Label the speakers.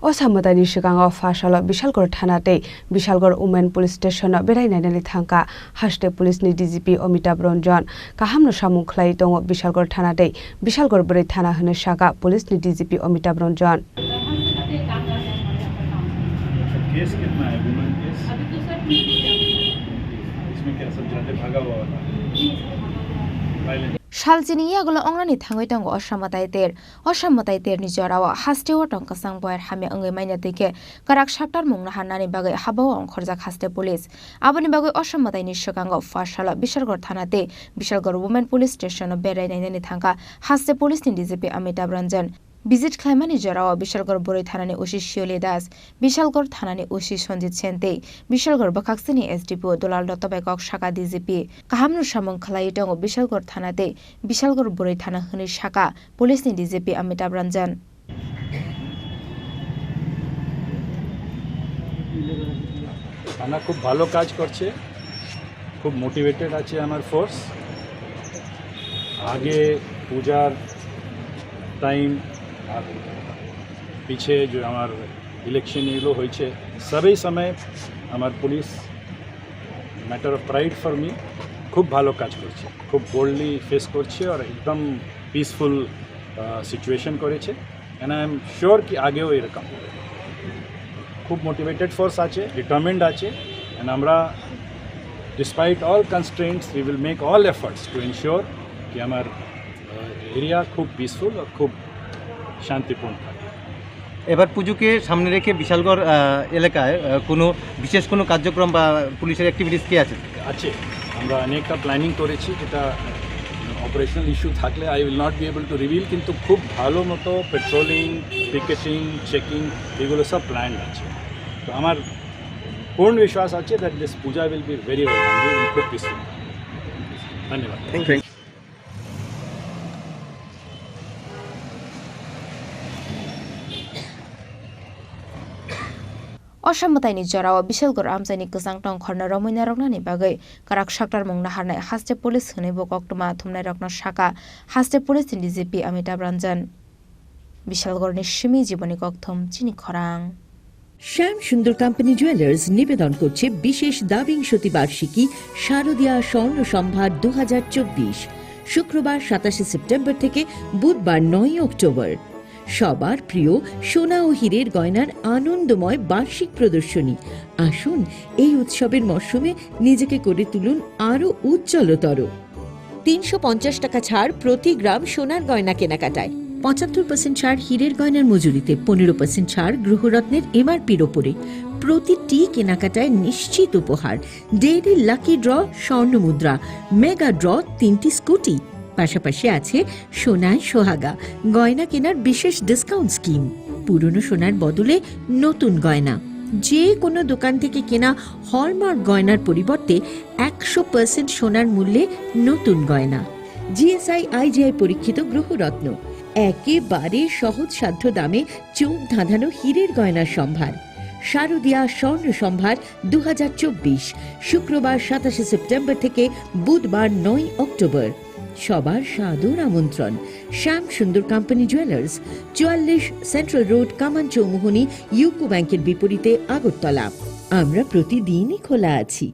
Speaker 1: असामतानि सिगाङाव Fasal बिशालगड़ थानाते बिशालगड़ women police station बेरायनायनि थांखा हास्टे पुलिसनि डीजीपी अमिताभ रंजन काहामनो सामुं खलाय दङ बिशालगड़ थानाते बिशालगड़ बोरै थाना होनो सागा पुलिसनि डीजीपी अमिताभ रंजन
Speaker 2: केस कितना है वुमेन केस अभी तो सर इसमें क्या सब जाते भागा हुआ वाला
Speaker 3: Shalchini yagulo ongrani thangoi tongo osamataiter ni jorao haste o tongka sangboyar hame angai maina teke karak shaktar mungna hanani bagai habao ongkhorjak haste police aboni bagai osamatai ni sigango fashala Bishalgor thanate Bishalgor women police station berainaini thangka haste police ni DGP Amitabh Ranjan Visit Klaimani Jarao, Bishalgor Bori Thanani Ushi Shiole Das, Bishalgor Thanani Ushi Sonjit Sente, Bishalgor Bakaksini SDPO Dolal Dotobekok Shaka DGP, Kahamnu Shamon Kalaitong, Bishalgor Thanate, Bishalgor Bori Thana Huni Shaka, Police ni DGP Amitabh Ranjan.
Speaker 2: থানা খুব ভালো কাজ করছে খুব motivated আছে আমার force আগে পূজার টাইম আর পিছে যে আমার ইলেকশন এগুলো হয়েছে সবই সময় আমার police matter of pride for me খুব ভালো কাজ করছে খুব বোল্ডলি ফেস করছে আর একদম পিসফুল সিচুয়েশন করেছে এন্ড আই এম শিওর কি আগেও এরকম খুব মোটিভেটেড ফোর্স আছে ডিটারমিন্ড আছে এন্ড আমরা despite all constraints we will make all efforts to ensure কি আমার এরিয়া খুব পিসফুল আর খুব শান্তিপূর্ণ থাকে
Speaker 4: এবার পুজোকে সামনে রেখে বিশালগড় এলাকায় কোনো বিশেষ কোনো কার্যক্রম বা পুলিশের অ্যাক্টিভিটিস কি আছে
Speaker 2: আমরা অনেকটা প্ল্যানিং করেছি যেটা অপারেশনাল ইস্যু থাকলে I will not be able to reveal কিন্তু খুব ভালো মতো পেট্রোলিং পিকেটিং চেকিং এগুলো সব প্ল্যান আছে তো আমার পূর্ণ বিশ্বাস আছে that this Puja will be very খুব পিসফুল ধন্যবাদ thank you
Speaker 3: Osamataini jorao Bishalgor amsaini kusang tong khorna romoina roknani bagai karak shaktar mungna harnai haste police hune bokoktuma thumnai rokna shaka haste police ni DGP Amitabh Ranjan Bishalgor ni shimi jiboni kokthom chini khorang
Speaker 5: শ্যাম সুন্দর company jewellers নিবেদন করছে বিশেষ দাবিংশতি বার্ষিকী শারদীয়া স্বর্ণ সম্ভার 2024 শুক্রবার 27 September থেকে বুধবার 9 অক্টোবর সবার প্রিয় সোনা ও হীরের গয়নার আনন্দময় বার্ষিক প্রদর্শনী আসুন এই উৎসবের মরশুমে নিজেকে করে তুলুন আরো উজ্জ্বলতর 350 টাকা ছাড় প্রতি গ্রাম সোনার গয়না কেনাকাটায় 75% ছাড় হীরের গয়নার মজুরিতে 15% ছাড় গৃহরত্নের এমআরপির ওপরে প্রতিটি কেনাকাটায় নিশ্চিত উপহার ডেইলি লাকি ড্র স্বর্ণ মুদ্রা মেগা ড্র 3টি স্কুটি পাশাপাশি আছে সোনায় সোহাগা গয়না কেনার বিশেষ ডিসকাউন্ট স্কিম পুরনো সোনার বদলে নতুন গয়না যে কোনো দোকান থেকে কেনা হলমার্ক গয়নার পরিবর্তে 100% সোনার মূল্যে নতুন গয়না জিএসআই আইজিআই পরীক্ষিত গ্রহরত্ন একেবারে সহজসাধ্য দামে চোখ ধাঁধানো হীরের গয়নার সম্ভার শারদীয়া স্বর্ণ সম্ভার 2024 শুক্রবার 27 সেপ্টেম্বর থেকে বুধবার 9 অক্টোবর সবার সাদর আমন্ত্রণ শ্যাম সুন্দর কোম্পানি জুয়েলার্স 44 সেন্ট্রাল রোড কামান চৌমুহনী ইউকো ব্যাংকের বিপরীতে আগরতলা আমরা প্রতিদিনই খোলা আছি